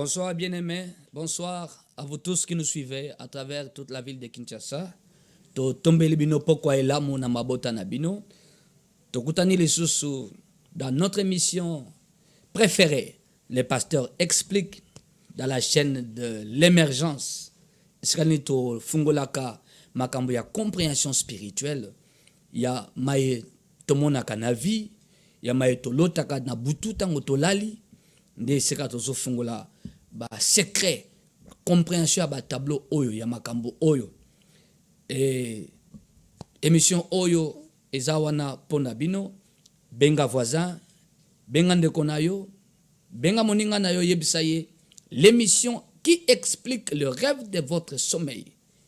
Bonsoir bien-aimés, bonsoir à vous tous qui nous suivez à travers toute la ville de Kinshasa. To tombeli bino pokwa elamu na mabota na bino. To kutani lisusu dans notre émission préférée, les pasteurs expliquent dans la chaîne de l'émergence. Sikani to fungolaka makambo ya compréhension spirituelle. Ya maye tomonaka na vie, ya maye tolotaka na butu tango tolali. Nde seka tozo fungola ba secret compréhension ba tableau oyo ya makambo oyo et émission oyo ezawana pona bino benga voisin benga ndeko na yo benga moninga na yo yebisa ye l'émission qui explique le rêve de votre sommeil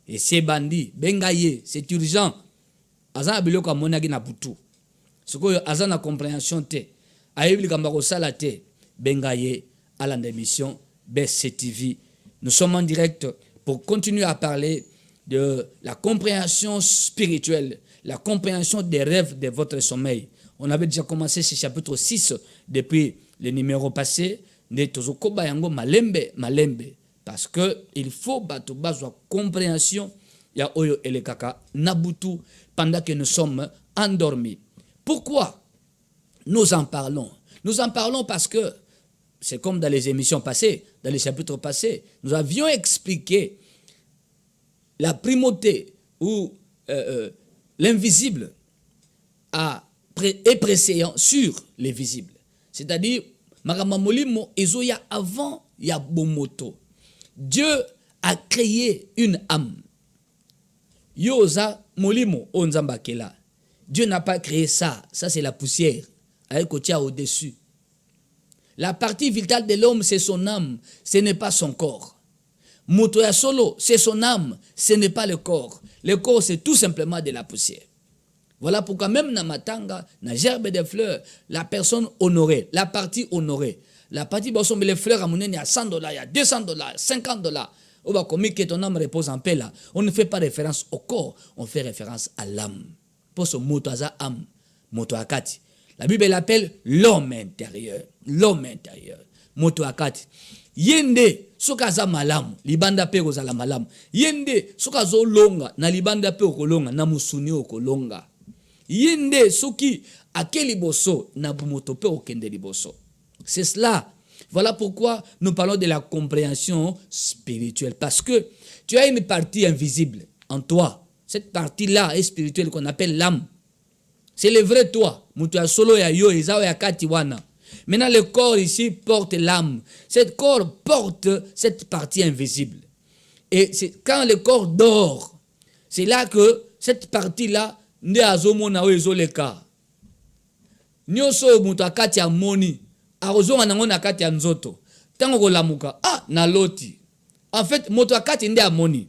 et c'est bandi benga ye c'est urgent azana biloko monaki na butu sikoyo azana compréhension te ayebi kamba ko sala te bengaye à l'émission BCTV. Nous sommes en direct pour continuer à parler de la compréhension spirituelle, la compréhension des rêves de votre sommeil. On avait déjà commencé ce chapitre 6 depuis le numéro passé. Parce qu'il faut battre compréhension ya oyo elekaka nabutu pendant que nous sommes endormis. Pourquoi nous en parlons? Nous en parlons parce que c'est comme dans les émissions passées, dans les chapitres passés, nous avions expliqué la primauté ou l'invisible est précédent sur les visibles. C'est-à-dire, Maramamolimo Ezoya avant Yabomoto. Dieu a créé une âme. Yoza Molimo Onzambakela. Dieu n'a pas créé ça. Ça, c'est la poussière. Avec Kotia au-dessus. La partie vitale de l'homme, c'est son âme, ce n'est pas son corps. Motoya solo, c'est son âme, ce n'est pas le corps. Le corps, c'est tout simplement de la poussière. Voilà pourquoi même dans Matanga, dans gerbe de fleurs, la personne honorée, la partie honorée, la partie, les fleurs à mon il y a $100, il y a $200, $50. On va commis que ton âme repose en paix là. On ne fait pas référence au corps, on fait référence à l'âme. Pour ce motoaza âme, motoakati. La Bible l'appelle l'homme intérieur. L'homme intérieur. Moto akati. Yende sokaza malamu. Libanda pe kozala malamu. Yende sokazo longa. Na libanda pe okolonga. Na musuni okolonga. Yende soki akeli boso. Na bumoto pe okende liboso. C'est cela. Voilà pourquoi nous parlons de la compréhension spirituelle. Parce que tu as une partie invisible en toi. Cette partie-là est spirituelle qu'on appelle l'âme. C'est le vrai toi. Maintenant, le corps ici porte l'âme. Ce corps porte cette partie invisible. Et c'est quand le corps dort, c'est là que cette partie-là, ne azomona ezoleka. Nyoso mutu akati ya moni, arozonga nango na kati ya nzoto. Tango kolamuka, na loti. En fait, mutu akati nde amoni.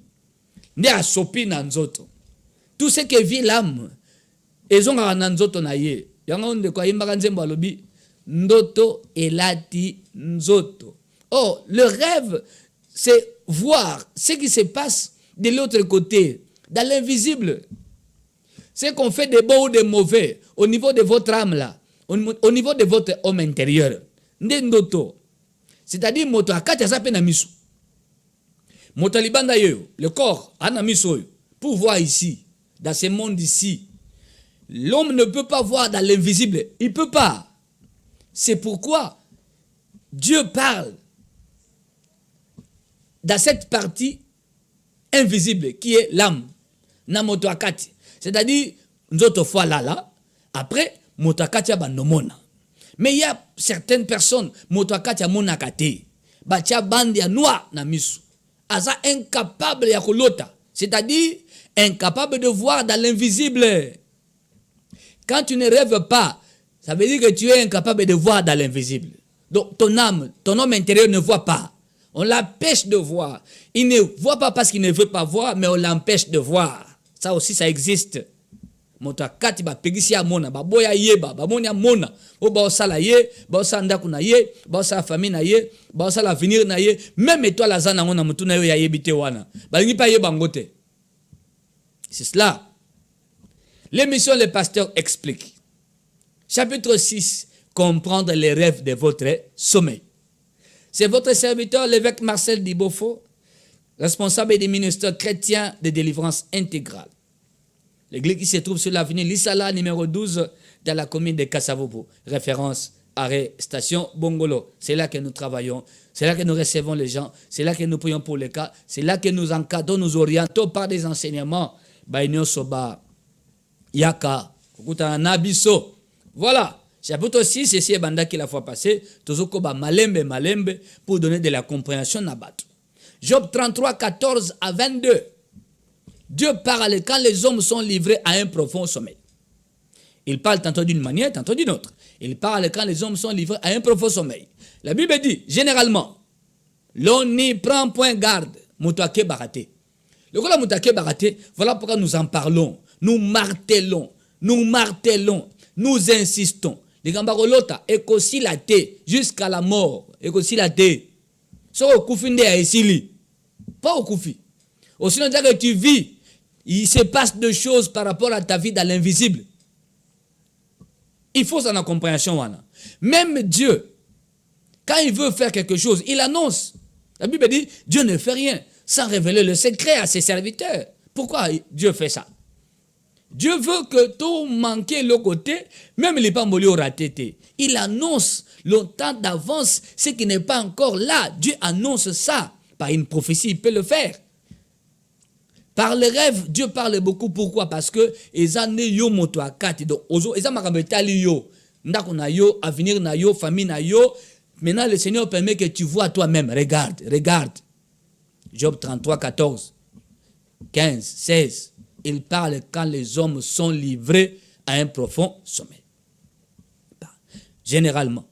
Nde asopi na nzoto. Tout ce que vit l'âme, ezonga na nzoto na ye. Yango nde kwa imbaka nzembo alobi ndoto elati nzoto. Oh, le rêve, c'est voir ce qui se passe de l'autre côté, dans l'invisible. Ce qu'on fait de bon ou de mauvais au niveau de votre âme là, au niveau de votre homme intérieur. Nde ndoto. C'est-à-dire moto akati azape na miso. Moto libanda yo, le corps ana miso pour voir ici, dans ce monde ici. L'homme ne peut pas voir dans l'invisible. Il ne peut pas. C'est pourquoi Dieu parle dans cette partie invisible qui est l'âme. Namoto akati. C'est-à-dire, nous autres fois là, après, moto akati abandomona. Mais il y a certaines personnes, moto akati amonakate. Batia bandi ya noir na misu. Aza incapable ya kolota. C'est-à-dire, incapable de voir dans l'invisible. Quand tu ne rêves pas, ça veut dire que tu es incapable de voir dans l'invisible. Donc ton âme, ton homme intérieur ne voit pas. On l'empêche de voir. Il ne voit pas parce qu'il ne veut pas voir, mais on l'empêche de voir. Ça aussi, ça existe. Moto kati ba pegisi ya mona, ba boya yeba, ba monia mona. O ba osala ye, ba osanda kuna ye, ba osala famille na ye, ba osala avenir na ye. Même étoile la zana ngona mutu na yo ya yebite wana. Ba ngi pa yeba ngote. C'est cela. L'émission Les Pasteurs explique. Chapitre 6, comprendre les rêves de votre sommeil. C'est votre serviteur, l'évêque Marcel Dibofo, responsable des ministères chrétiens de délivrance intégrale. L'église qui se trouve sur l'avenue Lissala, numéro 12, dans la commune de Kassavobo. Référence, arrêt, station Bongolo. C'est là que nous travaillons, c'est là que nous recevons les gens, c'est là que nous prions pour les cas, c'est là que nous encadrons, nous orientons par des enseignements. Baïnyo Soba, Yaka, Kukuta Nabiso. Voilà. Chapitre 6, c'est ce banda qui la fois passée, Tozoko ba malembe, pour donner de la compréhension à battre. Job 33, 14 à 22. Dieu parle quand les hommes sont livrés à un profond sommeil. Il parle tantôt d'une manière, tantôt d'une autre. Il parle quand les hommes sont livrés à un profond sommeil. La Bible dit, généralement, l'on n'y prend point garde. Moutake baraté. Le gars moutake baraté, voilà pourquoi nous en parlons. Nous martelons, nous insistons. Les gambarolota, ekosi la té, jusqu'à la mort. Ekosi la té. So au koufinde à esili. Pas au koufi. Aussi longtemps que tu vis, il se passe des choses par rapport à ta vie dans l'invisible. Il faut ça dans la compréhension. Même Dieu, quand il veut faire quelque chose, il annonce. La Bible dit, Dieu ne fait rien sans révéler le secret à ses serviteurs. Pourquoi Dieu fait ça? Dieu veut que tout manque le côté, même les pas au raté. Il annonce longtemps d'avance ce qui n'est pas encore là. Dieu annonce ça. Par une prophétie, il peut le faire. Par les rêves, Dieu parle beaucoup. Pourquoi? Parce que ils ont yo moto à 4. Donc, ils ont makabetali yo. Ndako na yo, avenir na yo, famille na yo. Maintenant, le Seigneur permet que tu vois toi-même. Regarde. Job 33, 14, 15, 16. Il parle quand les hommes sont livrés à un profond sommeil. Généralement.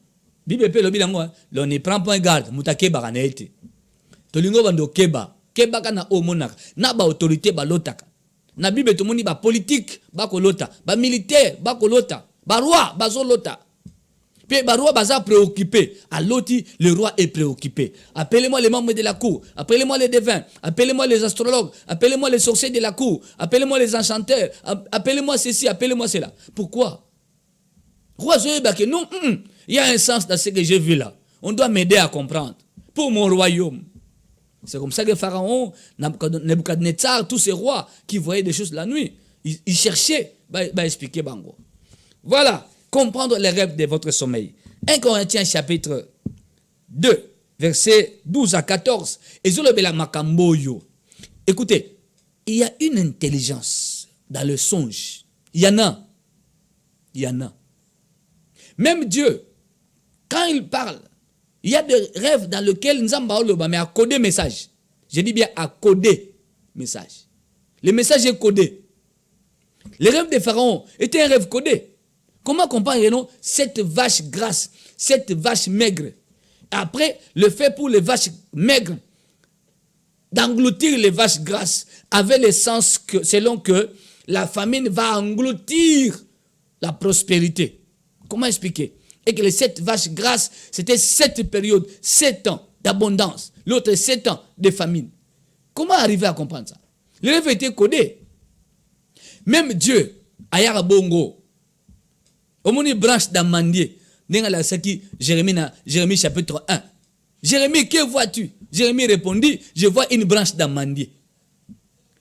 Bible peut le bilango, l'on ne prend pas garde. Moutake baranete. Tolingo bando keba. Keba kana omonaka. Na ba autorité ba lotaka. Na Bible tomoni ba politique ba kolota. Ba militaire ba kolota. Ba roi ba zolota. Puis le roi baza préoccupé. À l'autre, le roi est préoccupé. Appelez-moi les membres de la cour. Appelez-moi les devins. Appelez-moi les astrologues. Appelez-moi les sorciers de la cour. Appelez-moi les enchanteurs. Appelez-moi ceci, appelez-moi cela. Pourquoi? Roi, non, il y a un sens dans ce que j'ai vu là. On doit m'aider à comprendre. Pour mon royaume. C'est comme ça que Pharaon, Nebuchadnezzar, tous ces rois qui voyaient des choses la nuit, ils cherchaient à expliquer Bango. Voilà. Comprendre les rêves de votre sommeil. 1 Corinthiens chapitre 2, versets 12 à 14. Écoutez, il y a une intelligence dans le songe. Il y en a. Même Dieu, quand il parle, il y a des rêves dans lesquels nous avons mais à coder message. Je dis bien à coder message. Le message est codé. Les rêves de Pharaon étaient un rêve codé. Comment comprendre cette vache grasse, cette vache maigre? Après, le fait pour les vaches maigres d'engloutir les vaches grasses avait le sens que, selon que la famine va engloutir la prospérité. Comment expliquer? Et que les 7 vaches grasses, c'était 7 périodes, 7 ans d'abondance, l'autre 7 ans de famine. Comment arriver à comprendre ça? Le rêve était codé. Même Dieu, Ayara Bongo, au moins une branche d'amandier, Jérémie chapitre 1. Jérémie, que vois-tu? Jérémie répondit, je vois une branche d'amandier.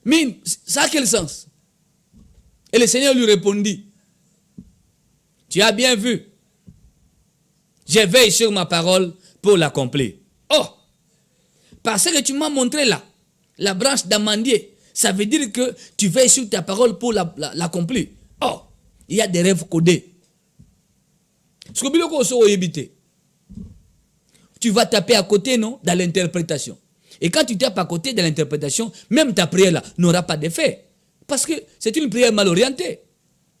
Mais ça a quel sens? Et le Seigneur lui répondit, tu as bien vu, je veille sur ma parole pour l'accomplir. Oh, parce que tu m'as montré là, la branche d'amandier, ça veut dire que tu veilles sur ta parole pour l'accomplir. Oh, il y a des rêves codés. Tu vas taper à côté, non, dans l'interprétation. Et quand tu tapes à côté de l'interprétation, même ta prière là n'aura pas d'effet. Parce que c'est une prière mal orientée.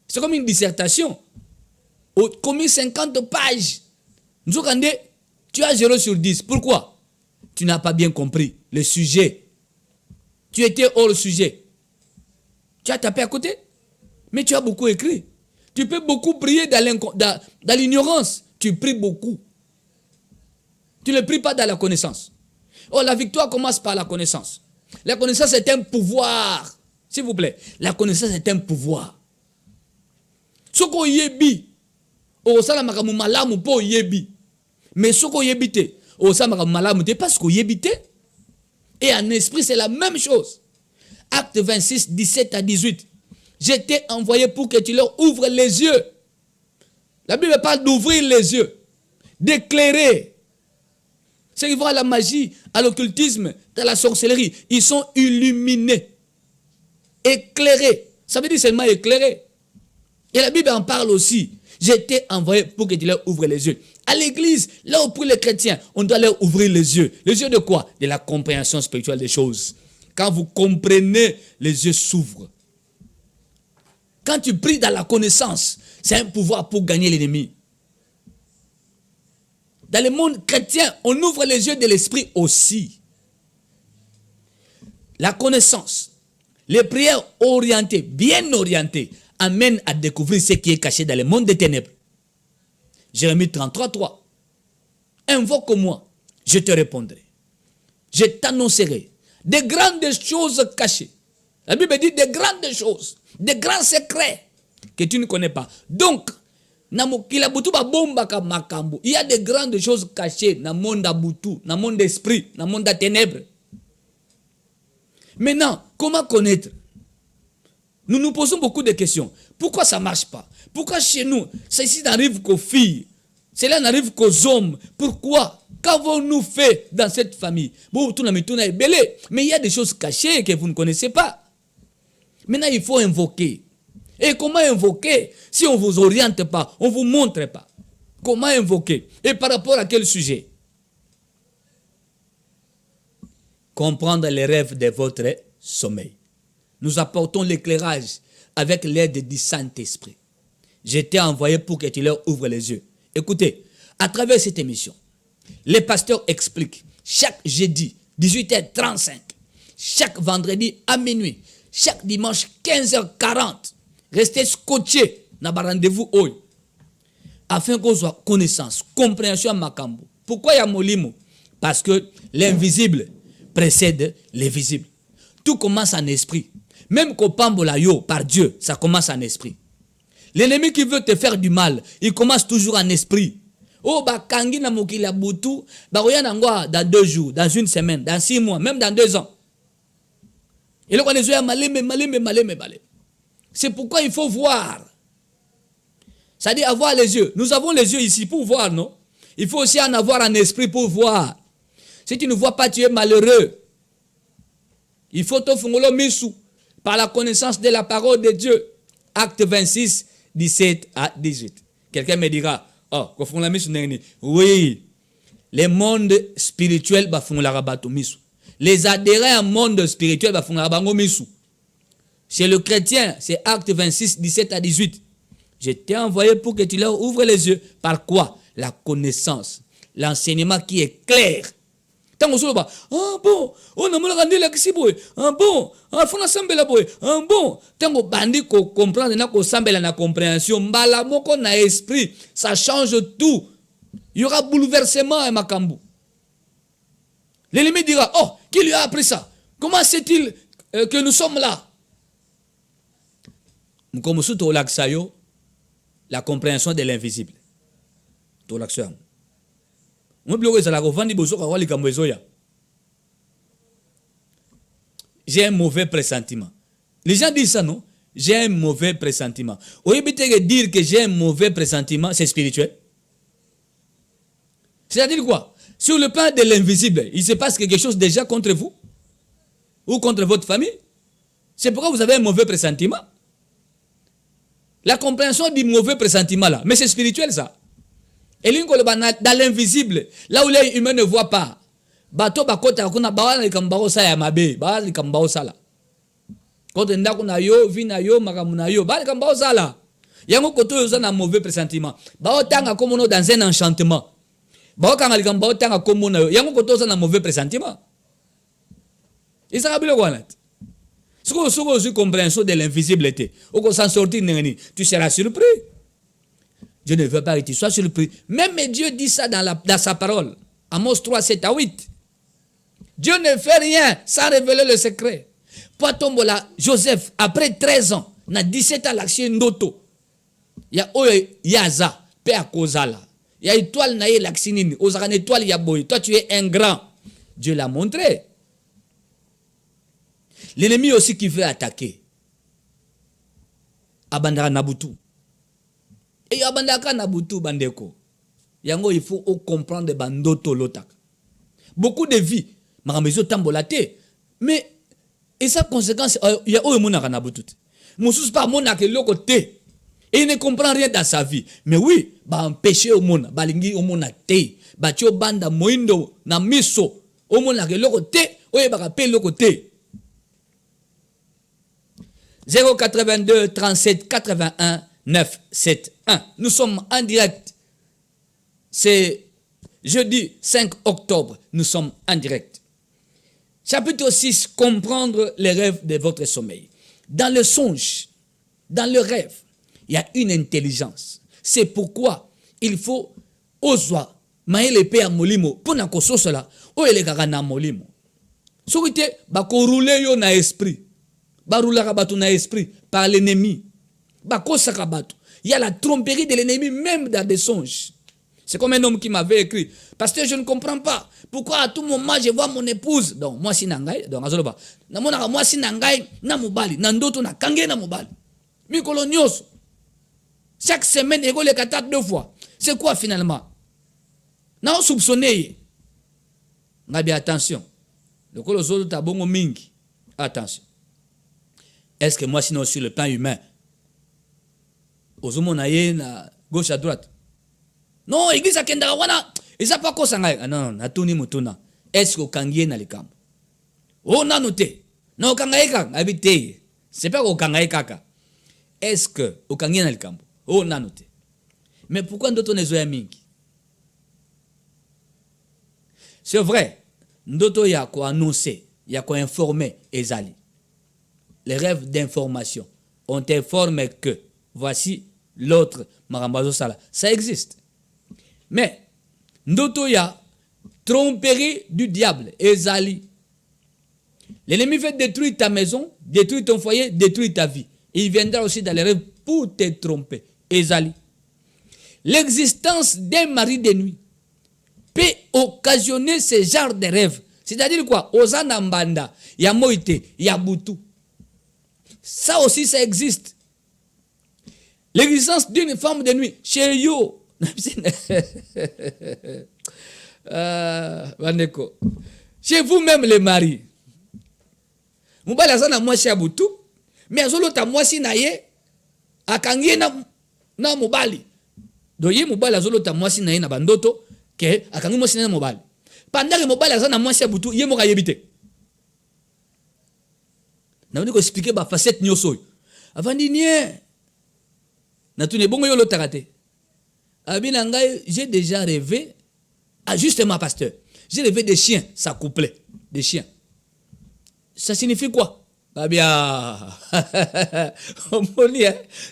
C'est comme une dissertation. Comme 50 pages. Tu as 0 sur 10. Pourquoi? Tu n'as pas bien compris le sujet. Tu étais hors sujet. Tu as tapé à côté, mais tu as beaucoup écrit. Tu peux beaucoup prier dans l'ignorance. Tu pries beaucoup. Tu ne pries pas dans la connaissance. Oh, la victoire commence par la connaissance. La connaissance est un pouvoir. S'il vous plaît. La connaissance est un pouvoir. Soko yebi. Oh, ça la makamu malamu po yebi. Mais soko yebite. au samara malamute parce qu'on y habitait. Et en esprit, c'est la même chose. Acte 26, 17 à 18. J'étais envoyé pour que tu leur ouvres les yeux. La Bible parle d'ouvrir les yeux, d'éclairer. Ceux qui vont à la magie, à l'occultisme, à la sorcellerie, ils sont illuminés, éclairés. Ça veut dire seulement éclairés. Et la Bible en parle aussi. J'étais envoyé pour que tu leur ouvres les yeux. À l'église, là où pour les chrétiens, on doit leur ouvrir les yeux. Les yeux de quoi? De la compréhension spirituelle des choses. Quand vous comprenez, les yeux s'ouvrent. Quand tu pries dans la connaissance, c'est un pouvoir pour gagner l'ennemi. Dans le monde chrétien, on ouvre les yeux de l'esprit aussi. La connaissance, les prières orientées, bien orientées, amènent à découvrir ce qui est caché dans le monde des ténèbres. Jérémie 33, 3. Invoque-moi, je te répondrai. Je t'annoncerai de grandes choses cachées. La Bible dit de grandes choses, de grands secrets que tu ne connais pas. Donc, il y a de grandes choses cachées dans le monde d'Abutu, dans le monde d'esprit, dans le monde des ténèbres. Maintenant, comment connaître? Nous nous posons beaucoup de questions. Pourquoi ça ne marche pas? Pourquoi chez nous, ceci n'arrive qu'aux filles? Cela n'arrive qu'aux hommes. Pourquoi? Qu'avons-nous fait dans cette famille? Bon, tout le monde est belé. Mais il y a des choses cachées que vous ne connaissez pas. Maintenant, il faut invoquer. Et comment invoquer si on ne vous oriente pas, on ne vous montre pas? Comment invoquer? Et par rapport à quel sujet? Comprendre les rêves de votre sommeil. Nous apportons l'éclairage avec l'aide du Saint-Esprit. J'étais envoyé pour que tu leur ouvres les yeux. Écoutez, à travers cette émission, les pasteurs expliquent chaque jeudi, 18h35, chaque vendredi à minuit, chaque dimanche, 15h40. Restez scotchés dans le rendez-vous afin qu'on soit connaissance, compréhension à Makambo. Pourquoi il y a Molimo? Parce que l'invisible précède les visibles. Tout commence en esprit. Même qu'au Pambola yo, par Dieu, ça commence en esprit. L'ennemi qui veut te faire du mal, il commence toujours en esprit. Oh, kangi na mokila butu, dans 2 jours, dans 1 semaine, dans 6 mois, même dans 2 ans. Et là, on est malé. C'est pourquoi il faut voir. C'est-à-dire avoir les yeux. Nous avons les yeux ici pour voir, non? Il faut aussi en avoir un esprit pour voir. Si tu ne vois pas, tu es malheureux. Il faut te faire misou par la connaissance de la parole de Dieu. Acte 26, 17 à 18. Quelqu'un me dira, oh, oui, le monde spirituel va faire la rabato misou. Les adhérents au monde spirituel va faire la rabato misou. Chez le chrétien, c'est Acte 26, 17 à 18. Je t'ai envoyé pour que tu leur ouvres les yeux. Par quoi? La connaissance. L'enseignement qui est clair. Tant qu'on se dit, ah bon, on a rendu la kissiboy. Ah bon, ah faut la boy. Ah bon, tant qu'on bandit qu'on comprend, qu'on semble la compréhension, mbalamoko na esprit, ça change tout. Il y aura bouleversement à Makambu. L'ennemi dira, oh, qui lui a appris ça? Comment sait-il que nous sommes là? Comme tout la compréhension de l'invisible. Tout l'action. J'ai un mauvais pressentiment. Les gens disent ça, non? J'ai un mauvais pressentiment. Au lieu de dire que j'ai un mauvais pressentiment, c'est spirituel. C'est-à-dire quoi? Sur le plan de l'invisible, il se passe quelque chose déjà contre vous ou contre votre famille. C'est pourquoi vous avez un mauvais pressentiment. La compréhension du mauvais pressentiment là, mais c'est spirituel ça. Et dans l'invisible, là où les humains ne voient pas, bato bakota kuna bawala likambao sa ya mabe, bawala likambao sala. Kote ndako na yo, vina yo, makamuna yo, bawala likambao sala. Yango koto yo na mauvais pressentiment. Bao tanga komono dans un enchantement. Bao kanga likambao tanga komono yo, yango koto yo na mauvais pressentiment. Isa kabilo kwa nat. Si vous avez une compréhension de l'invisibilité, ou s'en sortir, tu seras surpris. Dieu ne veut pas que tu sois surpris. Même Dieu dit ça dans sa parole. Amos 3, 7 à 8. Dieu ne fait rien sans révéler le secret. Poitombola, Joseph, après 13 ans, na 17 ans, l'action d'Oto. Il y a Yaza, Père Kozala. Il y a étoile naïe laxinine. Aux une étoile il y a boy. Toi tu es un grand. Dieu l'a montré. L'ennemi aussi qui veut attaquer. Abandara Nabutu. Et abandaka Nabutu bandeko. Yango il faut comprendre bandoto lotak. Beaucoup de vies. Maramezo tambolate. Mais et sa conséquence il y a au monaka Nabutu. Moussous pas monaka le côté. Et il ne comprend rien dans sa vie. Mais oui, bah empêcher au monde, balingi au monde te, bah tio banda moindo na miso, au monde la le côté, oye bah rappel le côté. 082 37 81 971. Nous sommes en direct. C'est jeudi 5 octobre. Nous sommes en direct. Chapitre 6. Comprendre les rêves de votre sommeil. Dans le songe, dans le rêve, il y a une intelligence. C'est pourquoi il faut oser maïle père molimo pour na koso cela o ele kaka na molimo. Soukite ba ko rouler yo na esprit. Ba rouler batu na esprit par l'ennemi. Ba ko saka batu. Il y a la tromperie de l'ennemi même dans des songes. C'est comme un homme qui m'avait écrit, pasteur, je ne comprends pas pourquoi à tout moment je vois mon épouse. Donc moi si nangai, donc azoloba. Na mona moi si nangai na mobali, na ndoto na kange na mobali. Mikolo nyoso. Chaque semaine, il y a 2 fois. C'est quoi finalement? Non, soupçonné. Attention. Le colosol tabongo mingi. Attention. Est-ce que moi, sinon, sur le plan humain, aux hommes, na gauche à droite? Non, l'église a kendara wana. Ils n'ont pas quoi ça. Non, na tuni mutuna. Est-ce que kangiye na likam? Oh, na noté. Non, kangaye kaka. Habité. C'est pas au kangaye kaka. Est-ce que au kangiye na likam? Oh, on a noté. Mais pourquoi nous sommes mingi? C'est vrai. Nous avons quoi annoncer, il y a quoi informer Ezali. Les rêves d'information. On t'informe que voici l'autre Marambazo Sala. Ça existe. Mais nous avons tromperie du diable. Ezali. L'ennemi fait détruire ta maison, détruire ton foyer, détruire ta vie. Il viendra aussi dans les rêves pour te tromper. Ezali. L'existence d'un mari de nuit peut occasionner ce genre de rêve. C'est-à-dire quoi? Ozana Mbanda, il y a Moïte, il y a Boutou. Ça aussi, ça existe. L'existence d'une femme de nuit chez Yo. Chez vous-même, les maris. Moubala Zana moi chez Boutou, mais Azolota moi si naye, akangie na mobali. Doye mobali azolota mwasi na ye na bandoto ke akangi mwasi na mobali. Pendant que mobali azana mwasi ya butu ye moka yebite. Na on ko expliquer ba facette nyoso. Avandi nie. Na tune bongo yo lotaka te. Abina ngai j'ai déjà rêvé justement pasteur. J'ai rêvé des chiens s'accoupler, des chiens. Ça signifie quoi? Ah bien,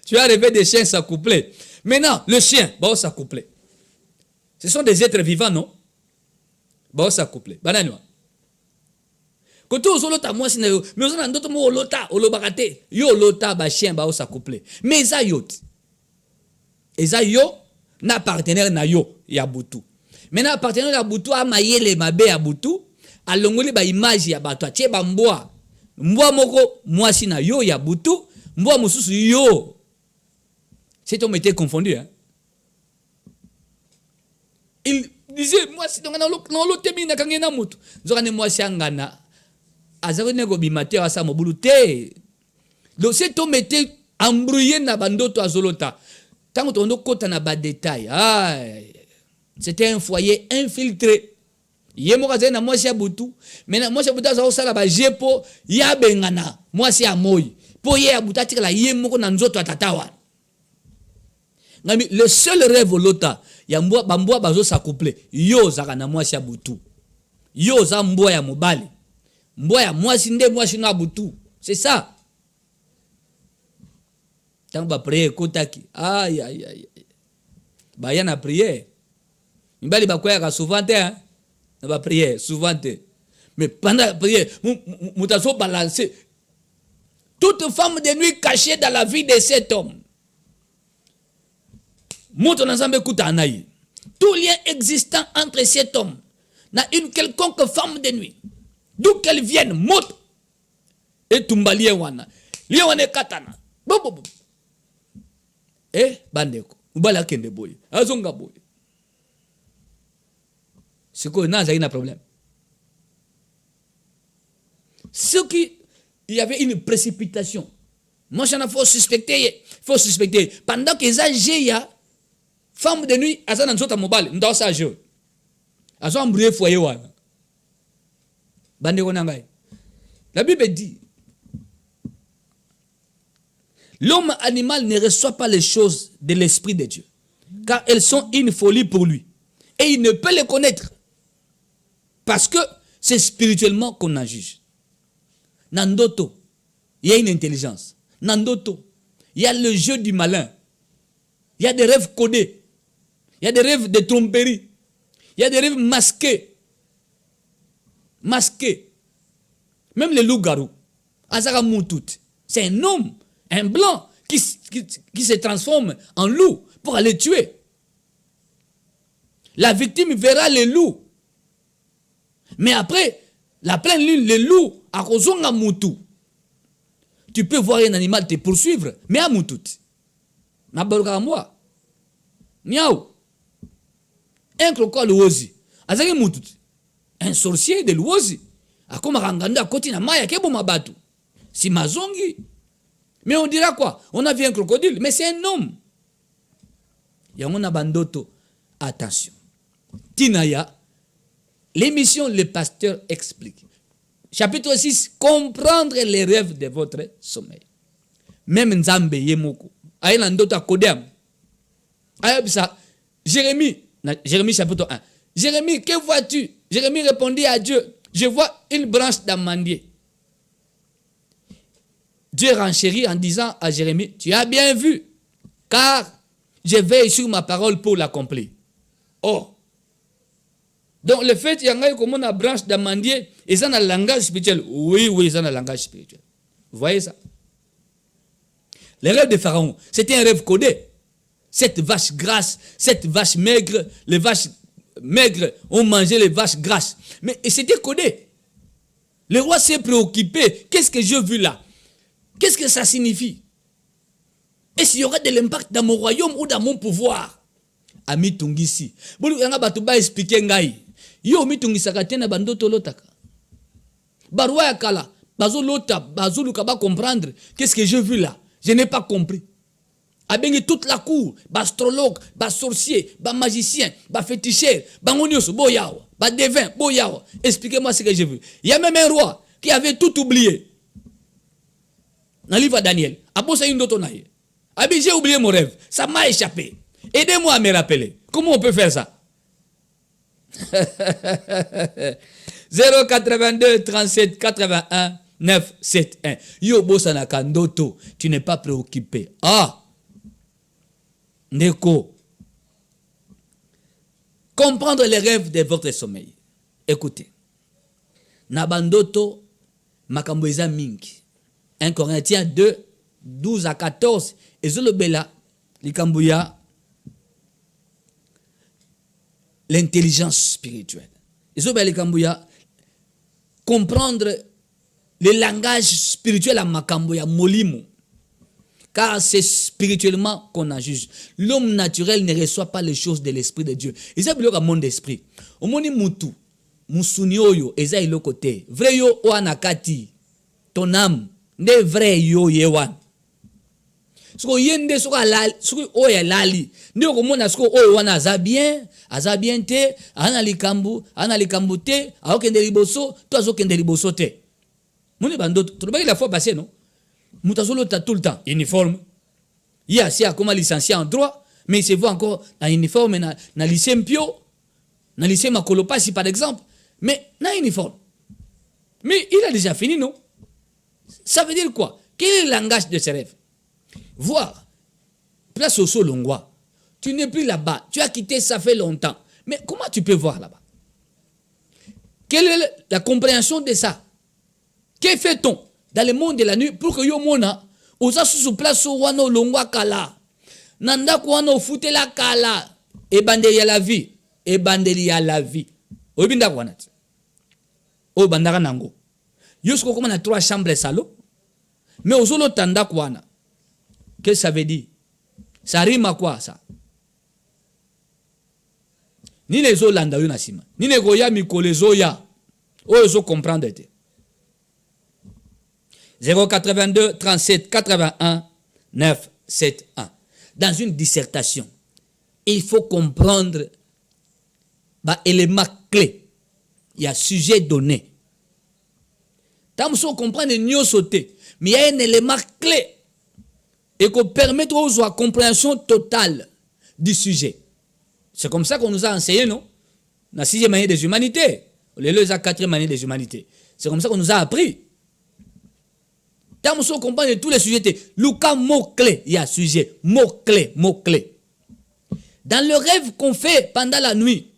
tu as rêvé des chiens s'accoupler. Maintenant, le chien, bah, s'accoupler. Ce sont des êtres vivants, non? Bah, s'accoupler. Bananwa. Quand on lota moi si na yo, mais on a d'autres mots lota, olobakate. Yo lota ba chien bah s'accoupler. Mais ça yo. Et ça yo na partenaire na yo ya butu. Maintenant partenaire ya butu a mayele mabe ya butu, a longoli ba image ya bato, tie ba mboa. Mboa moko mwasi na yo ya butu, mboa mususu yo. Cet homme était confondu. Hein? Il disait, moi, si on a l'autre mina kangena mutu. Zorane moi si angana. Azarene go bimate asa mobulute. Donc cet homme était embrouillé na bandoto azolota. Tant qu'on a kota na ba détail. C'était un foyer infiltré. Yemo kazena moi si abutu. Mais moi si abutu azo sala ba jepo ya bengana. Moi si amoy. Po ye abuta tika la yemo ko na nzoto atatawa. Le seul rêve lota, ya mboa bamboa bazo s'accoupler. Yo zaka na mwasi ya butu. Yo za mboa ya mobali. Mboa ya mwasi nde mwasi na butu. C'est ça. Tant ba prier kotaki. Aïe aïe aïe. Ba ya na prier. Mbali ba kwaya ka souvent hein. Na ba prier souvent. Mais pendant la prière, mutaso balancer. Toute femme de nuit cachée dans la vie de cet homme. Moto na Nzambe kuta anayi. tout lien existant entre cet homme et une quelconque femme de nuit, d'où qu'elle vienne, moto, et tumbali wana, liwana katana, bobo, bandeko, ubala kende boy, azonga boy. C'est quoi, n'a pas problème. Ce qui, il y avait une précipitation. Moi, il faut suspecter. Pendant que ça, j'ai femme de nuit, à ça, dans notre mobile, dans sa jeu. À ça, on brûle foyer. La Bible dit, l'homme animal ne reçoit pas les choses de l'Esprit de Dieu, car elles sont une folie pour lui. Et il ne peut les connaître, parce que c'est spirituellement qu'on en juge. Nandoto, il y a une intelligence. Nandoto, il y a le jeu du malin. Il y a des rêves codés. Il y a des rêves de tromperie. Il y a des rêves masqués. Masqués. Même les loups-garous. Azara Moutout. C'est un homme, un blanc, qui se transforme en loup pour aller tuer. La victime verra les loups. Mais après, la pleine lune, les loups, à Kozonga Moutou. Tu peux voir un animal te poursuivre, mais à Moutout. Nabalga moi. Miaou. Un crocodile l'ouosi. Azaki Moutout. Un sorcier de l'ouosi. A comme Ranganda à côté de Maya, qui est bon mabatu. Si Mazongi. Mais on dira quoi? On a vu un crocodile, mais c'est un homme. Yamona Bandoto. Attention. Tinaya. L'émission Le Pasteur explique. Chapitre 6, comprendre les rêves de votre sommeil. Même Nzambe Yemoko. Aïe Ndota Kodem. Aïe ça. Jérémie chapitre 1. Jérémie, que vois-tu? Jérémie répondit à Dieu. Je vois une branche d'amandier. Dieu renchérit en disant à Jérémie, tu as bien vu, car je veille sur ma parole pour l'accomplir. Oh. Donc le fait qu'il y a une branche d'amandier, et ça dans le langage spirituel. Oui, ça dans le langage spirituel. Vous voyez ça? Les rêves de Pharaon, c'était un rêve codé. Cette vache grasse, cette vache maigre, les vaches maigres ont mangé les vaches grasses. Mais c'était codé. Le roi s'est préoccupé. Qu'est-ce que j'ai vu là? Qu'est-ce que ça signifie? Est-ce qu'il y aura de l'impact dans mon royaume ou dans mon pouvoir? Ami Tungisi. Bolu yanga batuba expliquer ngai. Yo mitungisa katena bandoto lotaka. Barwa ya kala. Bazo lota, bazo lukaba comprendre. Qu'est-ce que j'ai vu là? Je n'ai pas compris. Abengi toute la cour, astrologue, sorcier, magicien, féticheur, ngonios, boyao, devin, boyao. Expliquez-moi ce que j'ai vu. Il y a même un roi qui avait tout oublié. Dans le livre de Daniel, j'ai oublié mon rêve. Ça m'a échappé. Aidez-moi à me rappeler. Comment on peut faire ça? 082 37 81 971. Yo bosana kandoto, tu n'es pas préoccupé. Ah! Neko. Comprendre les rêves de votre sommeil. Écoutez. Nabandoto makamboeza mingi. 1 Corinthiens 2, 12 à 14. Et Zolobela, likambuya, l'intelligence spirituelle. Et Zolobela, likambuya, comprendre le langage spirituel à makamboya, molimo. Car c'est spirituellement qu'on en juge. L'homme naturel ne reçoit pas les choses de l'Esprit de Dieu. Ils ont le monde d'esprit. Au monde mutu, musunioyo, eza ilo côté. Vrai yo oanakati, ton âme, ne vrai yo yewan. Soko yende soka lali, soko oya lali. Ne ko mona soko oyo wana azabien te, ana likambu te, aokende liboso, to azokende liboso te. Moni bandoto, tu la fois passée non? Moutazolo t'as tout le temps uniforme. Il y a assez à comment licencié en droit, mais il se voit encore en uniforme dans lycée Mpio, dans lycée Makolopasi par exemple, mais dans uniforme. Mais il a déjà fini, non? Ça veut dire quoi? Quel est le langage de ses rêves? Voir, place au sol longwa. Tu n'es plus là-bas, tu as quitté ça fait longtemps. Mais comment tu peux voir là-bas? Quelle est la compréhension de ça? Que fait-on dans le monde de la nuit pour que yo mona oza sous place wano longwa kala nanda ko wano futela kala et bande ya la vie et bandeli ya la vie. Obinda kwanat. O bandara nango. Yosko comme on a 3 chambres salon. Mais au solo tanda kwana. Qu'est-ce que ça veut dire? Ça rime à quoi ça? Ni les Olanda yu nasima. Ni les goya miko les oya. O yo comprendre te. 082 37 81 9 7 1. Dans une dissertation, il faut comprendre élément clé. Il y a sujet donné. Tant que vous comprenez mieux sauter, mais il y a un élément clé et qu'on permet aux la compréhension totale du sujet. C'est comme ça qu'on nous a enseigné, non? La 6e année des humanités, les 4e année des humanités. C'est comme ça qu'on nous a appris. Tant que vous comprenez tous les sujets, Lucas, mot-clé, il y a sujet, mot-clé, mot-clé. Dans le rêve qu'on fait pendant la nuit,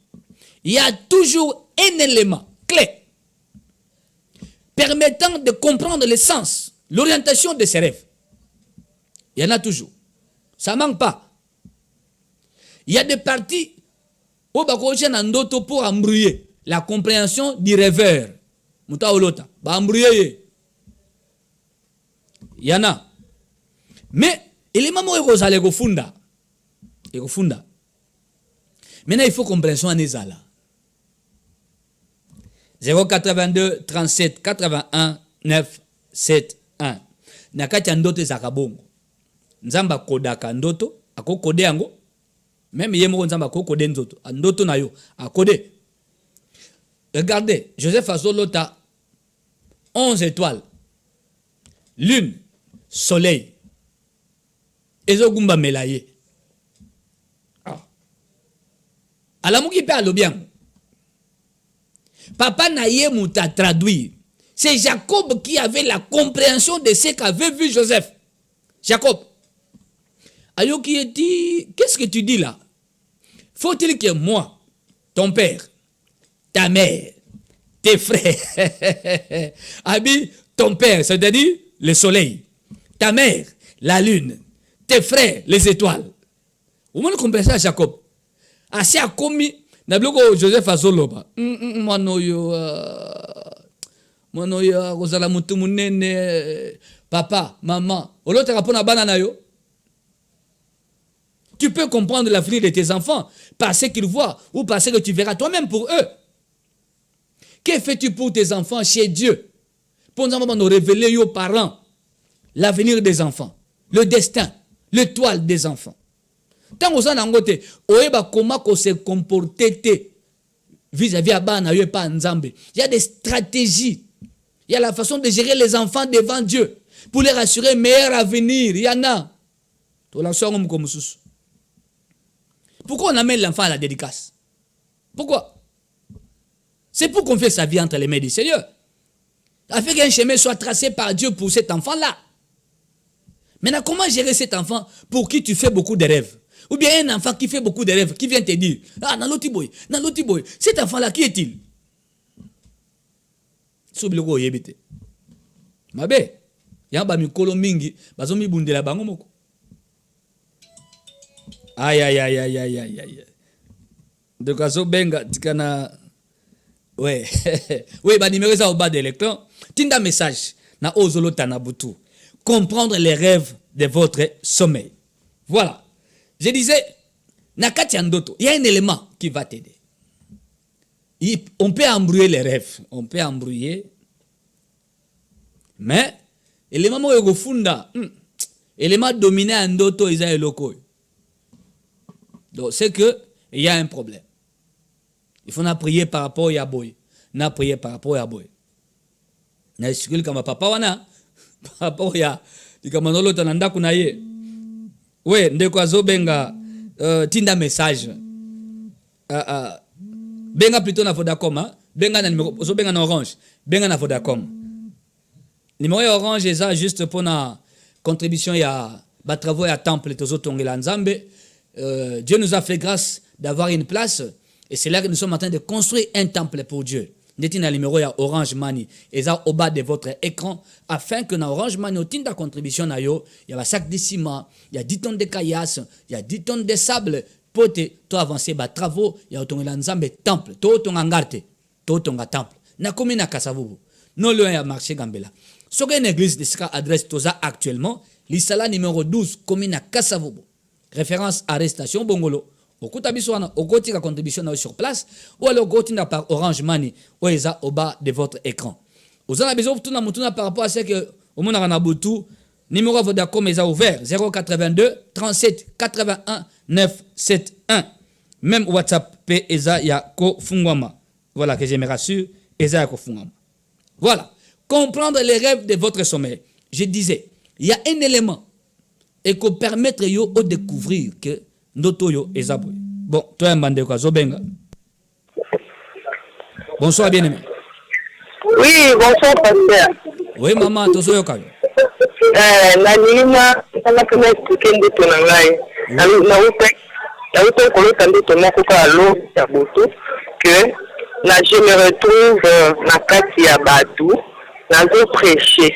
il y a toujours un élément clé permettant de comprendre le sens, l'orientation de ces rêves. Il y en a toujours. Ça ne manque pas. Il y a des parties où pour embrouiller la compréhension du rêveur. Il y en a. Mais, il est même maintenant, il faut compréhension en Ezala. 082 37 81 9 7 1. Nakati ya ndoto za kabongo. Nzamba kodaka ndoto, akokode yango. Même yemo nzamba akokode ndoto, ndoto na yo, akode. Regardez, Joseph Azolota 11 étoiles. Lune, soleil. Ezogumba melaye. Alamuki pe alobiang. Papa Naye m'a traduit. C'est Jacob qui avait la compréhension de ce qu'avait vu Joseph. Jacob. Ayo qui dit, qu'est-ce que tu dis là? Faut-il que moi, ton père, ta mère, tes frères, Abi, ton père, c'est-à-dire le soleil, ta mère, la lune, tes frères, les étoiles. Vous me comprenez ça, Jacob? Assez a commis. Nabloko Joseph Azoloba. Manoyo kozala mutu munene papa, maman. Olote rapona banana yo. Tu peux comprendre l'avenir de tes enfants parce qu'ils voient ou parce que tu verras toi-même pour eux. Que fais-tu pour tes enfants chez Dieu? Pour nous révéler aux parents l'avenir des enfants, le destin, l'étoile des enfants. Tant que ça n'a pas été, comment se comporter vis-à-vis de Bana, il y a des stratégies. Il y a la façon de gérer les enfants devant Dieu pour leur assurer un meilleur avenir. Il y en a. Pourquoi on amène l'enfant à la dédicace? Pourquoi? C'est pour confier sa vie entre les mains du Seigneur. Afin qu'un chemin soit tracé par Dieu pour cet enfant-là. Maintenant, comment gérer cet enfant pour qui tu fais beaucoup de rêves? Ou bien un enfant qui fait beaucoup de rêves, qui vient te dire, ah, dans l'autre boy, cet enfant-là, qui est-il? Soubiloko yebite. Mabe, yamba mikolo mingi, bazomi bundela bango moko. Aïe, aïe, aïe, aïe, aïe, aïe, aïe. De kaso benga, tikana. Ouais, oui, bah numéro ça au bas de l'écran. Tinda message, na ozolo tanabutu. Comprendre les rêves de votre sommeil. Voilà. Je disais, nakati andoto, il y a un élément qui va t'aider. On peut embrouiller les rêves. On peut embrouiller. Mais, l'élément funda, l'élément dominé andoto, il y a un loco. Donc, c'est que, il y a un problème. Il faut prier par rapport à boy. Na prier par rapport à boy. Na sikuli kama papa wana par rapport à dikamanolo tananda kunaye. Ouais, ndeko azobenga tinda message. Benga plutôt na Vodacom, hein? Benga na numéro benga na Orange, benga na Vodacom. Numéro Orange est juste pour na contribution ya ba travaux ya temple tozo tongela nzambe. Dieu nous a fait grâce d'avoir une place. Et c'est là que nous sommes en train de construire un temple pour Dieu. Nous avons le numéro ya Orange Money. Et ça au bas de votre écran. Afin que dans Orange Money, nous ayons contribution. Il y a un sac de ciment, il y a 10 tonnes de caillasse, il y a 10 tonnes de sable. pote to avancer ba travaux ya otonga nzambe temple to tonga ngarte to tonga temple na komi na Kasavubu non loin ya marché Gambela soka une église de sika adresse toza actuellement l'isala numéro 12 komi na Kasavubu référence arrestation Bongolo okuta biso wana okotika contribution na sur place ou alors gotinda par Orange Money ou eza au bas de votre écran ozana besoin tuna mutuna par rapport à ce que au mona na butu numéro Vodacom est ouvert 082 37 81 971 même WhatsApp P eza ya ko fungwama voilà que je me rassure eza ya ko fungwama voilà comprendre les rêves de votre sommeil je disais il y a un élément et qu'on permettre yo de découvrir que ndoto yo eza boy bon toi mbande ko zobenga bonsoir bien-aimé oui bonsoir pasteur oui maman tozo yoka na nima sana kama tukende tonangai na upe kolota ndoto moko ka lo ya boto que na je me retrouve na kati ya batu nazo prêcher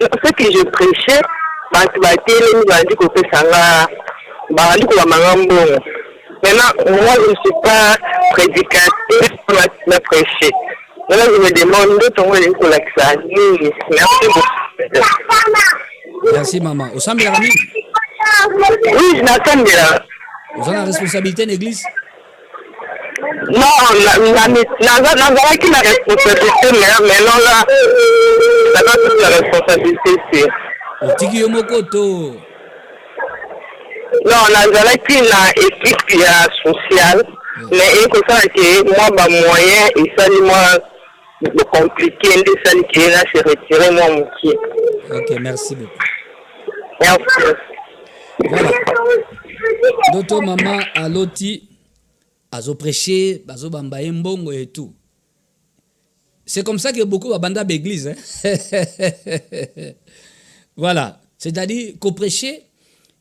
ce que je prêchais batu batelemi bandi kopesanga bandi kobamanga mbongo. Maintenant moi je ne suis pas prédicateur pour la prêcher. Maintenant je me demande ton est pour l'accès. Merci beaucoup. Merci maman osambi la mingi oui je n'attends pas. vous avez la responsabilité de l'église non nazalaki na responsabilité mais non là ça va toute la responsabilité c'est otiki yo moko to non nazalaki na équipe ya sociale mais ekosala ke moi ba moyen esali moi de compliqué nde esali ke na se retirer moi mokie. ok merci beaucoup merci. voilà doto maman aloti azo prêcher bazo bamba mbongo et tout c'est comme ça que beaucoup babanda l'église hein? Voilà c'est-à-dire qu'au prêcher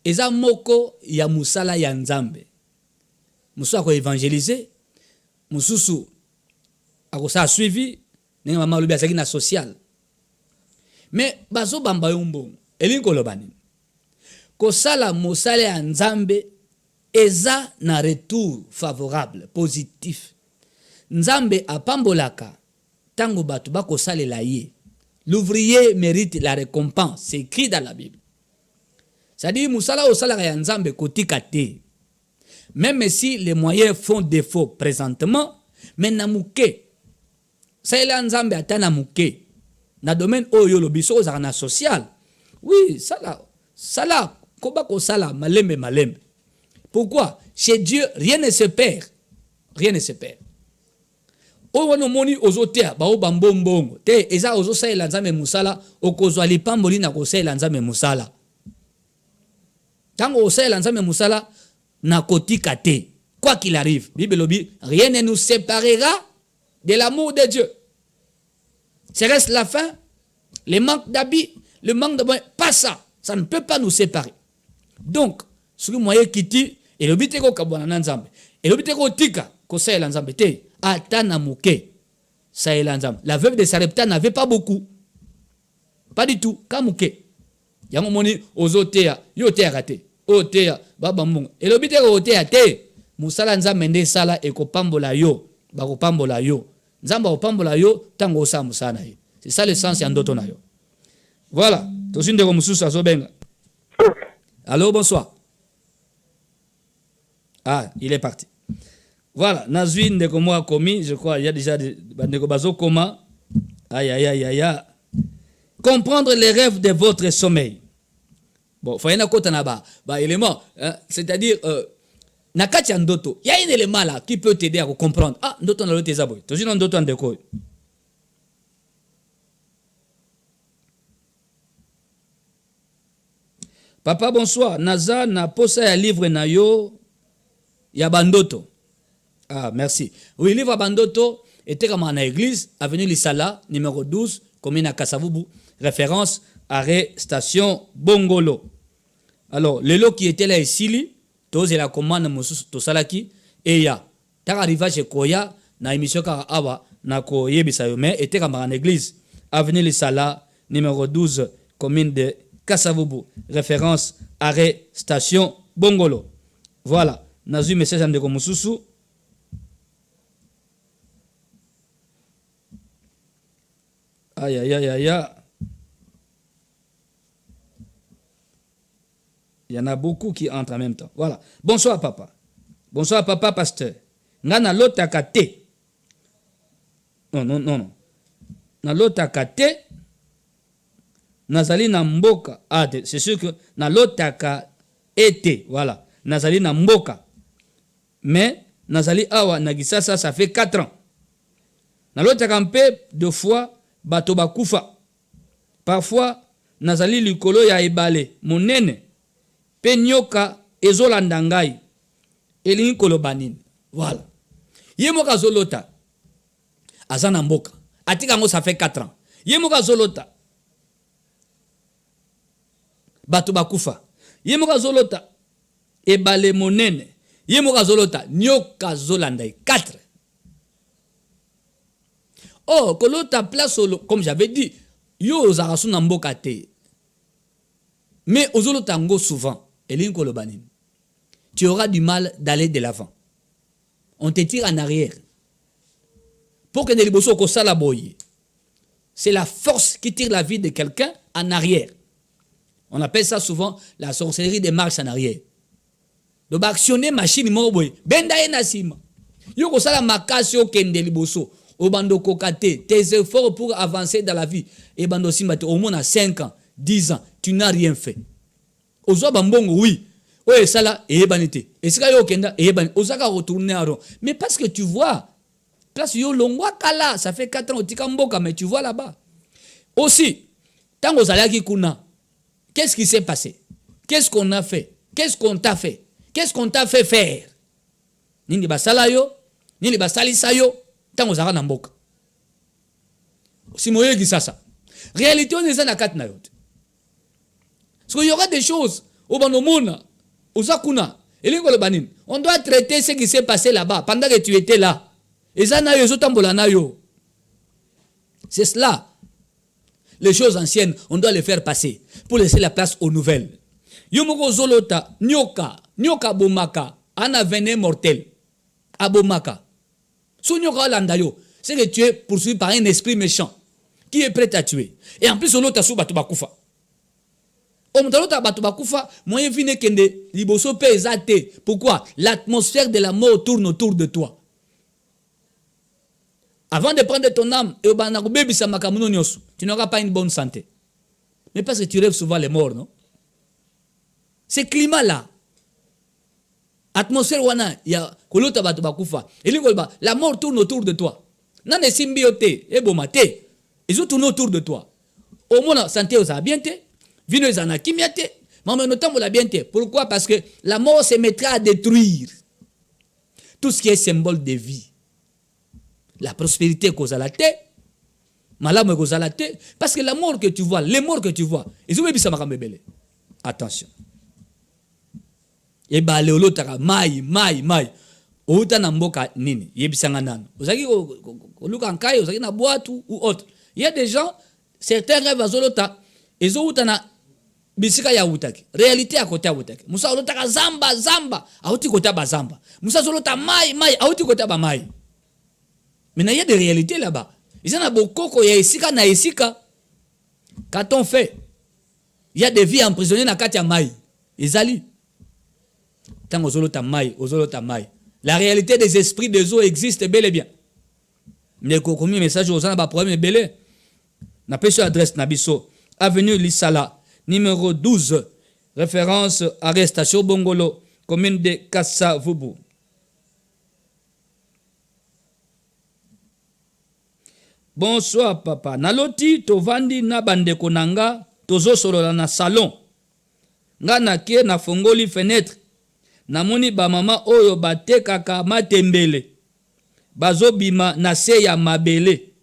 eza moko ya musala ya nzambe musu ako évangéliser mususu ako sa suivi ninga mama lobi asaki na social mais bazo bamba mbongo elinko lobani ko sala musala ya nzambe eza na retour favorable positif nzambe apambolaka tango batu bako salela ye l'ouvrier mérite la récompense c'est écrit dans la Bible c'est-à-dire musala o sala ya nzambe kotika te même si les moyens font défaut présentement mais na muke saela nzambe atana muke na domaine oyo lobiso ozaka na social oui sala koba ko sala malembe. Pourquoi? Chez Dieu, rien ne se perd. Rien ne se perd. Owana moni ozotea ba obambongo. Te eza ozosa elanzame musala okozwa lipamboli na kosa elanzame musala. Tango osa elanzame musala na kotika te. Quoi qu'il arrive, Bible lobi, rien ne nous séparera de l'amour de Dieu. Ce reste la faim, le manque d'habits, le manque de moyens, pas ça. Ça ne peut pas nous séparer. Donc, ce que moyen kiti et le but ko kabwana na nzambe et le but ko tika ko saela nzambe te atana muke saela nzambe. La veuve de Sarepta n'avait pas beaucoup, pas du tout kamuke yango moni ozotea yo te raté otea baba mungu et le but ko otea te musala nzambe nde sala e ko pambola yo ba ko pambola yo nzamba ko pambola yo tango sa musana ye. C'est ça le sens ya ndoto na yo. Voilà to sinde ko mususu azobenga. Allô, bonsoir. Ah, il est parti. Voilà, Nazwin de comme moi commis, je crois, il y a déjà des bazo comment. Aïe. Comprendre les rêves de votre sommeil. Bon, faut y en avoir bah élément, hein, c'est-à-dire nakati ndoto. Il y a un élément là qui peut t'aider à comprendre. Ah, ndoto na lote zaboy. Tozi na ndoto ndeko. Papa, bonsoir. Naza na posa ya livre na yo ya bandoto. Ah, merci. Oui, livre bandoto était comme en église, avenue Lisala, numéro 12, commune à Kasavubu, référence arrêt station Bongolo. Alors, le lot qui était là ici, tous la commande Moussous Tosalaki, et ya. Tant arrivé chez Koya, na émission Kara Awa, na ko yebisayome, était comme en église, avenue Lisala, numéro 12, commune de Kasavubu, référence arrêt station Bongolo. Voilà. Nazu message ande ko mususu. Aïe aïe aïe aïe. Il y en a beaucoup qui entrent en même temps. Voilà. Bonsoir papa. Bonsoir papa pasteur. Ngana lotaka te. Non. Na lotaka te. Nazali na mboka. Ah, c'est sûr que na lotaka ete. Voilà. Nazali na mboka. Mais nazali awa nagisasa ça fait 4 ans. Na lotaka mpe 2 fois bato bakufa. Parfois nazali likolo ya ebale monene. Pe nyoka ezolanda ngai. Elingi koloba nini. Voilà. Ye moka zolota. Azana mboka. Atika ngo ça fait 4 ans. Ye moka zolota. Bato bakufa. Ye moka zolota. Ebale monene. Ye moka zolota. Nyoka zolanda 4. Oh, kolota place comme j'avais dit. Yo zarasu na mboka te. Mais ozolota ngo souvent. Elingi koloba nini. Tu auras du mal d'aller de l'avant. On te tire en arrière. Pour que Neliboso kosala boye. C'est la force qui tire la vie de quelqu'un en arrière. On appelle ça souvent la sorcellerie des marches en arrière. Donc, actionner machine mo boye. Benda ena sima. Yo kosala makasi o kende liboso. Obando kokate. Tes efforts pour avancer dans la vie. Et bando sima te au moins à 5 ans, 10 ans, tu n'as rien fait. Ozo bambongo oui. Ouais, ça là, et banité. Et c'est yo kenda, et ban. Osaka retourner à rond. Mais parce que tu vois, place yo longwa kala, ça fait 4 ans au Tikamboka, mais tu vois là-bas. Aussi, tant aux alaki kuna, qu'est-ce qui s'est passé? Qu'est-ce qu'on a fait? Qu'est-ce qu'on t'a fait? Qu'est-ce qu'on t'a fait faire? Nini basala yo, nini basalisa yo, tant aux alaki namboka. Si moye qui ça. Réalité, on est en akat na yote. Parce qu'il y aura des choses au Banomona, au Sakuna, et on doit traiter ce qui s'est passé là-bas pendant que tu étais là. Et ça, c'est cela. Les choses anciennes, on doit les faire passer pour laisser la place aux nouvelles. Yomoko Zolota, Nyoka Bomaka, Ana Vené mortel, Abomaka. Sous Nyoka Landayo, c'est que tu es poursuivi par un esprit méchant qui est prêt à tuer. Et en plus, on l'a sous Batubakufa. Moyen fine kende liboso pe ezate. Pourquoi? L'atmosphère de la mort tourne autour de toi. Avant de prendre ton âme, tu n'auras pas une bonne santé. Mais parce que tu rêves souvent les morts, non? Ce climat-là, atmosphère wana, ya kolota bato bakufa. La mort tourne autour de toi. Nane symbiote, ebomate, ils tournent autour de toi. Au moins, la santé aux habienté. Vino ezana kimiate, mais notamment la bienté. Pourquoi? Parce que la mort se mettra à détruire tout ce qui est symbole de vie. La prospérité cause à la tête, malheur cause à la tête, parce que la mort que tu vois, les morts que tu vois, ils ont même ça m'arrête. Attention. Et bah le lotara mai. Outa na mboka nini, yebisanga nano. Ozaki luka nkai, ozaki na boîte ou autre. Il y a des gens, certains rêvent à zolota, ils ont na bisika ya utaki. Réalité à côté à utaki. Musa olotaka zamba. Auti côté ba zamba. Musa olota mai. Auti côté ba mai. Mais il y a des réalités là-bas. Ils en a beaucoup ya isika na isika. Qu'a-t-on fait? Il y a des vies emprisonnées na kati ya mai. Ezali. Tant olota mai. La réalité des esprits des eaux existe bel et bien. Mais combien message aux gens ba problème belé. Na pêche adresse nabiso. Avenue Lissala. Numéro 12, référence arrestation Bongolo, commune de Kassavubu. Bonsoir papa. Naloti tovandi na bandeko nanga tozo solola na salon. Nga nake na fongoli fenêtre. Namoni ba mama oyo batekaka matembele. Bazo bima na se ya mabele.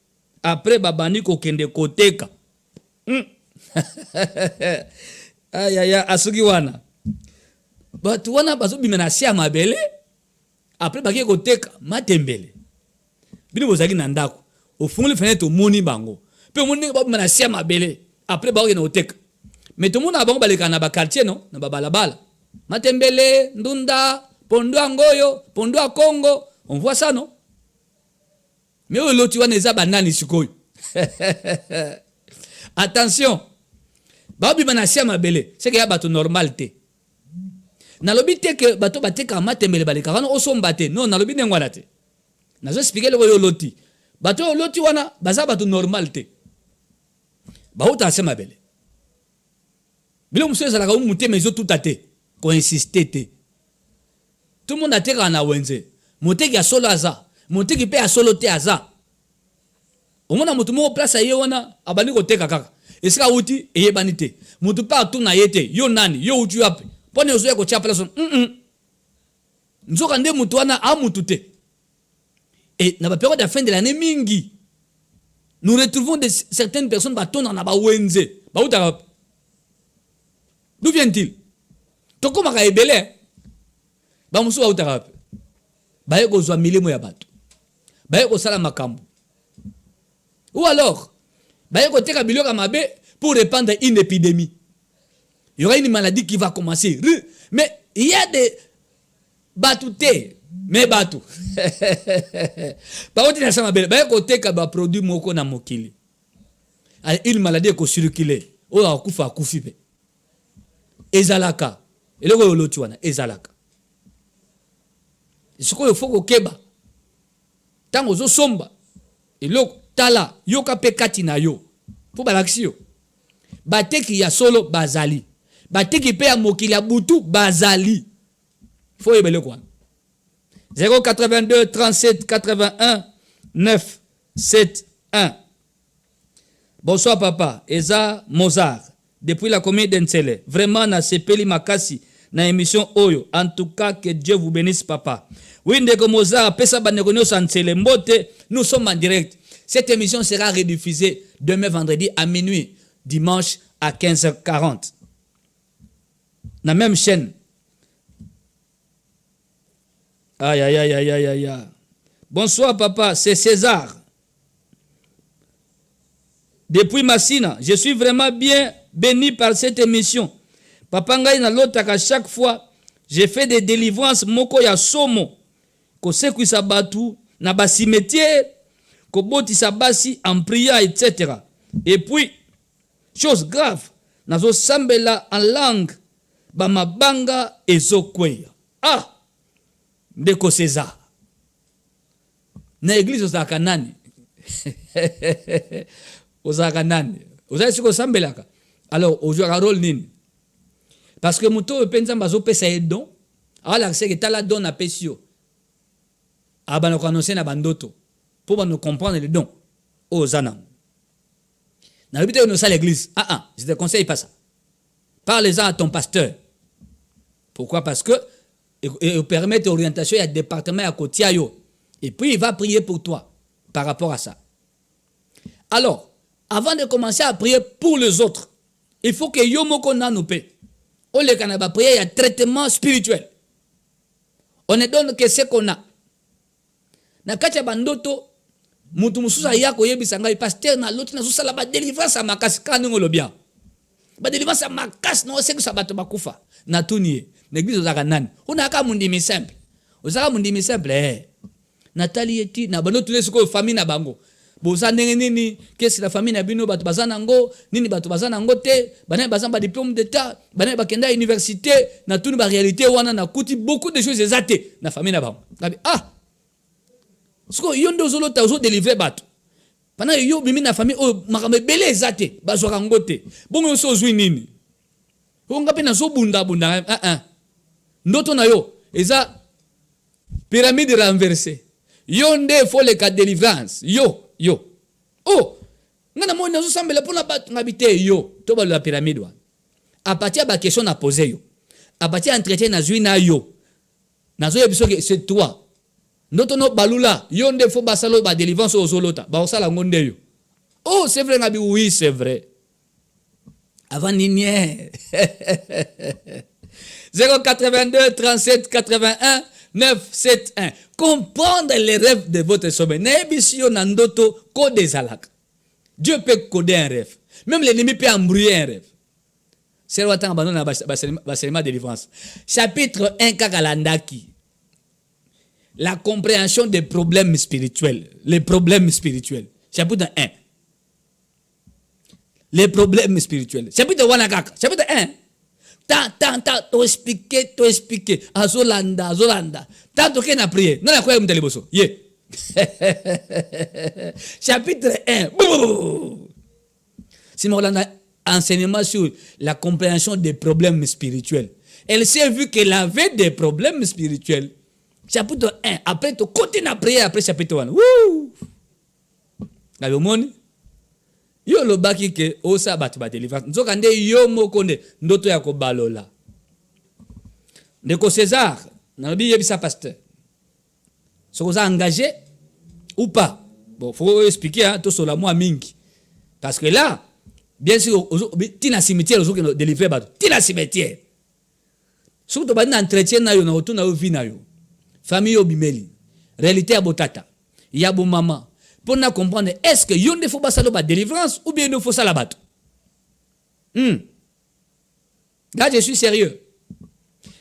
Après babani kokende koteka. Aya asuki wana. Batu wana bazo bima na se ya mabele. Après baki koteka matembele. Bino bozaki na ndako. Au fond, le fenêtre au moni bango. Pe moni ba na se ya mabele. Après ba na koteka. Mais tout le monde a bon baleka na ba quartier non, na ba balabala. Matembele, ndunda, pondo angoyo, pondo a Congo. On voit ça, non? Mais où l'autre one eza banani sikoyo. Attention. Baobi banasia mabele, c'est que y a bato normalité. Nalobi te que bato bateka matembele baleka wana osombate. Non, nalobi nengwana te. Nazo expliquer le yo loti. Bato loti wana baza bato normalité. Baouta ase mabele. Bilo monsieur ezalaka umute mezo tout até. Ko insister te. Tout le monde a teka na wenze. Moteki ya solo aza. Moteki pe ya solo te aza. Omona mutu mo place ye wana abani ko teka kaka. Esika uti eyebani te. Mutu pa tuna yete. Yo nani? Yo utu yapi? Pone ozo yako chia place. Nzoka nde mutu wana amutu te. Et na ba période de fin de l'année mingi. Nous retrouvons certaines personnes batona na ba wenze. Ba uta. D'où vient-il? Toko maka ebele. Ba musu ba uta. Ba yeko zwa milimo ya bato. Ba yeko sala makambo. Ou alors, bah, pour répandre une épidémie. Il y aura une maladie qui va commencer. Mais il y a des batoutés. Mais batou. Par contre, il y a un produit moko na mokili. Une maladie qui circule. Oh, on kufa kufipe. Ezalaka. Et le lotuana. Ezalaka. Ce qu'il faut que keba. Tant aux somba. Et le tala yoka pe katina yo pour balaxio bateki ya solo bazali bateki pe ya mokili ya butu bazali faut yebele quoi 082 37 81 9 7 1. Bonsoir papa Eza Mozart depuis la commune d'Ensele vraiment na sepeli makasi na émission oyo en tout cas que Dieu vous bénisse papa. Oui ndeko Mozart pesa banekonyo sansele mbote nous sommes en direct. Cette émission sera rediffusée demain vendredi à minuit, dimanche à 15h40. La même chaîne. Aïe, aïe, aïe, aïe, aïe, aïe. Bonsoir papa, c'est César. Depuis Massina, je suis vraiment bien béni par cette émission. Papa ngai na lotaka chaque fois, j'ai fait des délivrances moko ya somo. Ko sekwi sabatu na ba cimetière. Koboti sabasi en prière, etc. Et puis, chose grave, nazo sambela en langue, bamabanga ezokweya. Ah! Ndeko César. Na église ozaka nani? Ozaka nani? Ozaka siko sambelaka. Alors, ozaka rôle nini? Parce que muto penza bazo pesa edon, ala c'est que tala don na pesio. Abana ko annoncer na bandoto. Pour nous comprendre les dons aux anans. Dans le but de nous à l'église, je te conseille pas ça. Parle-en à ton pasteur. Pourquoi? Parce que il permet d'orientation, il y a un département à côté. Et puis il va prier pour toi par rapport à ça. Alors, avant de commencer à prier pour les autres, il faut que Yomoko na nous paie. On les canaba prier, il y a un traitement spirituel. On ne donne que ce qu'on a. Na kacha bandoto mutu mususa yako yebisa ngai pasteur na loti na susala ba délivrance makasi kanu ngolobia ba délivrance makasi no seku sabato bakufa na tunie l'église ozaka nani unaka mundimi simple ozaka mundimi simple Nathalie eti na bandoto lesiko famille na bango boza ndenge nini kesi la famille na bino bato bazana ngo nini bato bazana ngo te bana bazamba diplôme d'état bana bakenda université na tuni ba réalité wana na kuti beaucoup de choses ezate na famille na bango parce que yo ndo zolo ta zo délivrer bato pendant yo bimi na famille o makambe belé ezate bazwaka ngote bongo yo so zwi nini ko ngape na so bunda ndoto na yo eza pyramide renversée yo nde faut le cas délivrance yo oh ngana mo na zo sambela pona bato ngabite yo to ba la pyramide wa à partir ba question na poser yo à partir entretien na zwi na yo na zo yebiso que c'est toi Noto no balula yonde fo basalo ba délivrance au zolota ba osala ngonde yo. Oh c'est vrai ngabi oui c'est vrai. Avant ninier 082 37 81 971 comprendre les rêves de votre sommeil. Nebisio nandoto code zalak. Dieu peut coder un rêve. Même l'ennemi peut embrouiller un rêve. C'est le temps abandonné à Baselima délivrance. Chapitre 1 kakalandaki. la compréhension des problèmes spirituels. Les problèmes spirituels. Chapitre 1. Les problèmes spirituels. Chapitre 1. Chapitre 1. T'as expliqué. Azolanda. T'as toqué na prière. Non, la quoi me téléboso. Chapitre 1. Si on a enseignement sur la compréhension des problèmes spirituels. Elle s'est vue qu'elle avait des problèmes spirituels. Chapitre 1. Après, tu continues à prier après chapitre 1. Wouh! Là, le monde. Yo lo baki ke o sabat ba délivrance. Nzoka nde yo moko nde ndoto ya ko balola. Ndeko César, na lobi yebisa pasteur. So vous engagé ou pas? Bon, faut expliquer hein, tout sur la moi mingi. Parce que là, bien sûr, tina cimetière ozo ke délivrer ba. Tina cimetière. Surtout ba na entretien na yo na otu na yo vie na yo. Famille obimeli. Réalité ya botata. Ya bo maman. Pour nous comprendre, est-ce que yon ne faut pas ça la délivrance ou bien il faut ça la battre? Là, je suis sérieux.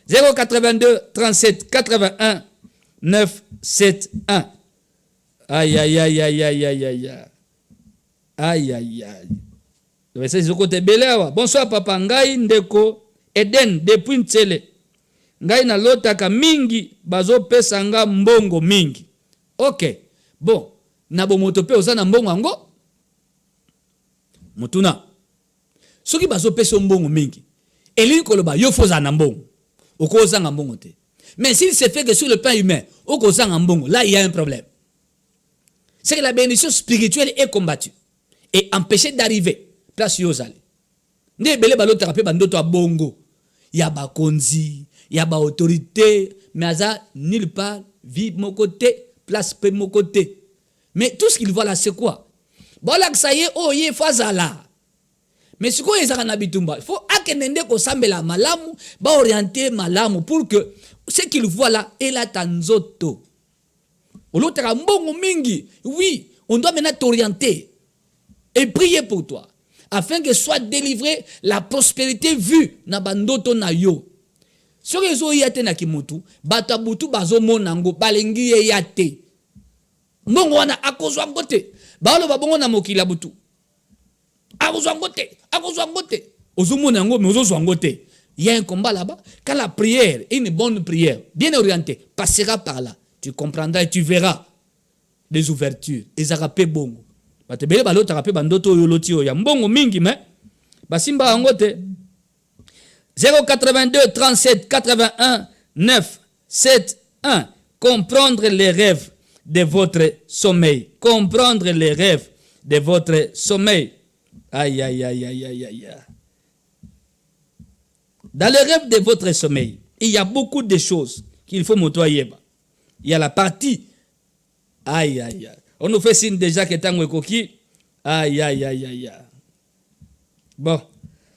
082 37 81 9 7 1. Aïe. Bonsoir papa ngai ndeko Eden depuis Ntsele. Ngai na lotaka mingi bazo pesa nga mbongo mingi. OK. Bon. Na bomoto pe oza na mbongo yango mutuna soki bazo pesa mbongo mingi eli koloba yo foza na mbongo okoza nga mbongo te. Mais s'il se fait que sur le plan humain okoza nga mbongo, là il y a un problème. C'est que la bénédiction spirituelle est combattue et empêchée d'arriver place yozali nde bele balo thérapie bandoto a bongo ya ba konzi ya ba autorité mais aza nulle part vie mon côté place pe mon côté. Mais tout ce qu'il voit là, c'est quoi? Bon, là, ça y est, oh, il faut là. Mais ce qu'on est à Bitumba, il faut akendende ko sambela malamu, ba orienter malamu pour que ce qu'il voit là, est la tanzoto. L'autre a mbongo mingi. Oui, on doit maintenant t'orienter et prier pour toi afin que soit délivré la prospérité vue na bandoto na yo. Ce que zo yate na kimutu, batabutu bazo monango balengi yate. Mbongo wana akozwa ngote baolo babongo na mokila butu akozwa ngote ozumona ngo mais ozozwa ngote. Il y a un combat là-bas. Quand la prière, une bonne prière bien orientée passera par là, tu comprendras et tu verras des ouvertures des arapé bongo batebele balota rapé bandoto yolotio ya mbongo mingi mais basimba ngote. 082 37 81 9 7 1. Comprendre les rêves de votre sommeil. Comprendre les rêves de votre sommeil. Aïe. Dans les rêves de votre sommeil, il y a beaucoup de choses qu'il faut motoyer. Il y a la partie. Aïe. On nous fait signe déjà que tango coquille. Aïe. Bon,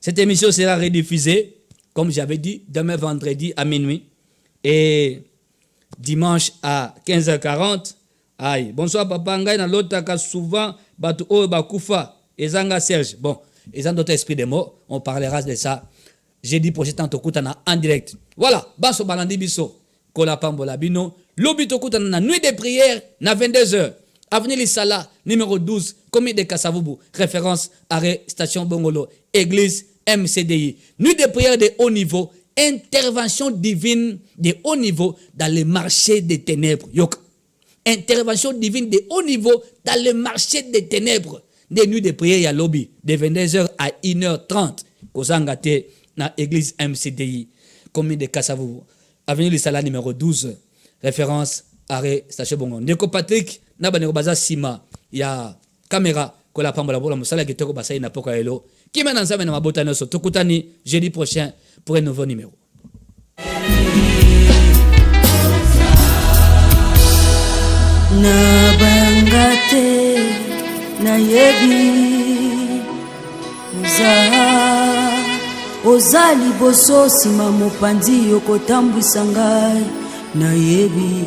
cette émission sera rediffusée, comme j'avais dit, demain vendredi à minuit et dimanche à 15h40. Aïe. Bonsoir papa ngai na lotaka souvent batu o bakufa ezanga Serge. Bon, ezan d'autres esprits de mots, on parlera de ça jeudi prochain tanto kutana en direct. Voilà, baso balandi biso kola pambola bino lobito kutana na nuit de prière na 22h. Avenue Lisala numéro 12, commune de Kasavubu, référence arrêt station Bongolo, église MCDI. Nuit de prière de haut niveau, intervention divine de haut niveau dans le marché des ténèbres. Yoka. Intervention divine de haut niveau dans le marché des ténèbres. Des nuits de prière à lobby de 22h à 1h30. Kozangate na église MCDI, commune de Kasavubu. Avenue Lisala numéro 12, référence arrêt station Bongo. Ndeko Patrick Nabaneko Baza Sima ya caméra kola pambola bola musala kitoko basai na poko elo. Kima na nzame na mabota noso tokutani jeudi prochain pour un nouveau numéro. Na bangate na yebi ozali boso sima mopandi yokotambwisa ngai na yebi